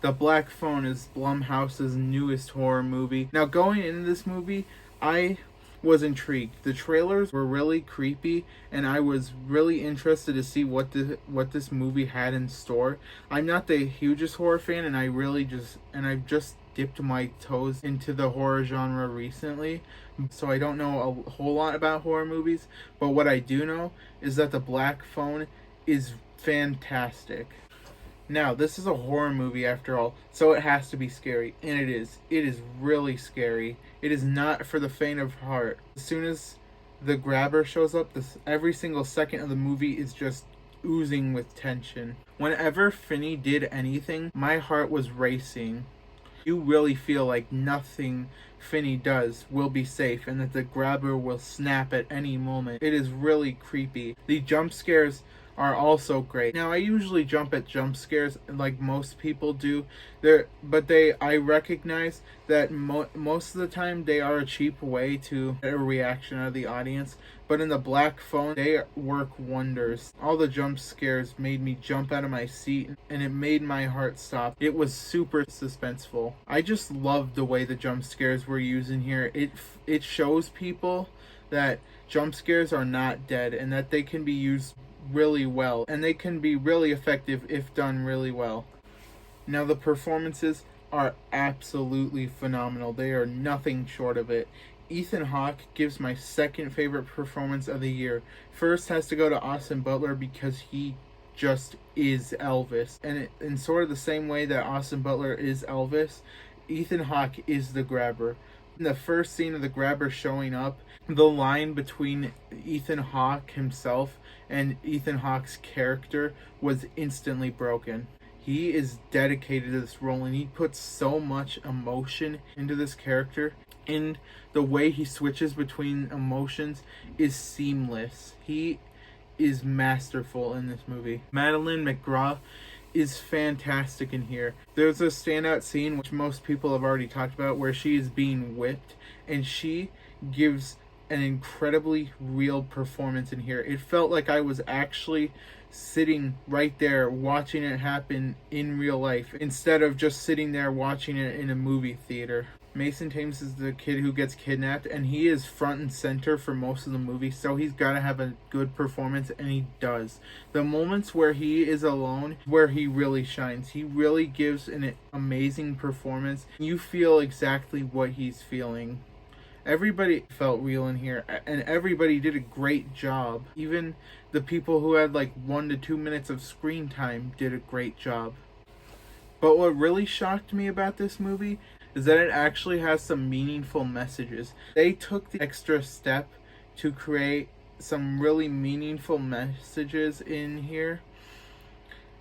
The Black Phone is Blumhouse's newest horror movie. Now, going into this movie, I was intrigued. The trailers were really creepy, and I was really interested to see what this movie had in store. I'm not the hugest horror fan, and I've just dipped my toes into the horror genre recently, so I don't know a whole lot about horror movies. But what I do know is that The Black Phone is fantastic. Now, this is a horror movie after all, so it has to be scary, and it is. It is really scary. It is not for the faint of heart. As soon as the grabber shows up, every single second of the movie is just oozing with tension. Whenever Finney did anything, my heart was racing. You really feel like nothing Finney does will be safe, and that the grabber will snap at any moment. It is really creepy. The jump scares are also great. Now, I usually jump at jump scares like most people do, I recognize that most of the time they are a cheap way to get a reaction out of the audience. But in The Black Phone, they work wonders. All the jump scares made me jump out of my seat, and it made my heart stop. It was super suspenseful. I just loved the way the jump scares were used in here. It shows people that jump scares are not dead, and that they can be used really well, and they can be really effective if done really well. Now, the performances are absolutely phenomenal. They are nothing short of it. Ethan Hawke gives my second favorite performance of the year. First has to go to Austin Butler because he just is Elvis. And in sort of the same way that Austin Butler is Elvis, Ethan Hawke is the grabber. In the first scene of the grabber showing up, the line between Ethan Hawke himself and Ethan Hawke's character was instantly broken. He is dedicated to this role, and he puts so much emotion into this character, and the way he switches between emotions is seamless. He is masterful in this movie. Madeline McGraw is fantastic in here. There's a standout scene, which most people have already talked about, where she is being whipped, and she gives an incredibly real performance in here. It felt like I was actually sitting right there watching it happen in real life, instead of just sitting there watching it in a movie theater. Mason Thames is the kid who gets kidnapped, and he is front and center for most of the movie, so he's got to have a good performance, and he does. The moments where he is alone, where he really shines. He really gives an amazing performance. You feel exactly what he's feeling. Everybody felt real in here, and everybody did a great job. Even the people who had like 1 to 2 minutes of screen time did a great job. But what really shocked me about this movie is that it actually has some meaningful messages. They took the extra step to create some really meaningful messages in here,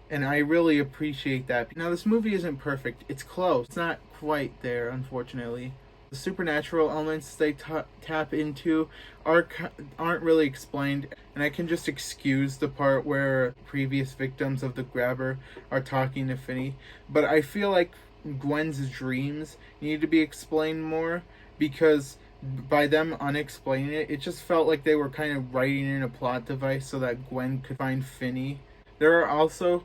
and I really appreciate that. Now, this movie isn't perfect. It's close. It's not quite there, unfortunately. The supernatural elements they tap into aren't really explained, and I can just excuse the part where previous victims of the grabber are talking to Finney. But I feel like Gwen's dreams need to be explained more, because by them unexplaining it, it just felt like they were kind of writing in a plot device so that Gwen could find Finney. There are also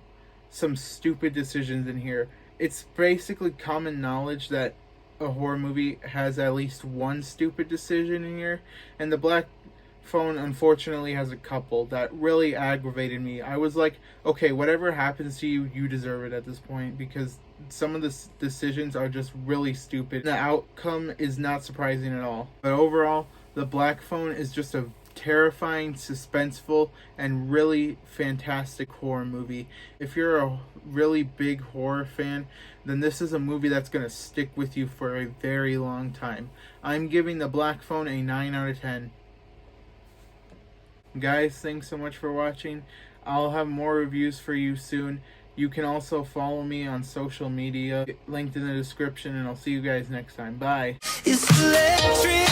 some stupid decisions in here. It's basically common knowledge that a horror movie has at least one stupid decision in here, and The Black Phone unfortunately has a couple that really aggravated me. I was like, okay, whatever happens to you, you deserve it at this point, because some of the decisions are just really stupid. The outcome is not surprising at all. But overall, The Black Phone is just a terrifying, suspenseful, and really fantastic horror movie. If you're a really big horror fan, then this is a movie that's going to stick with you for a very long time. I'm giving The Black Phone a 9 out of 10. Guys, thanks so much for watching. I'll have more reviews for you soon. You can also follow me on social media, linked in the description, and I'll see you guys next time. Bye. It's electric.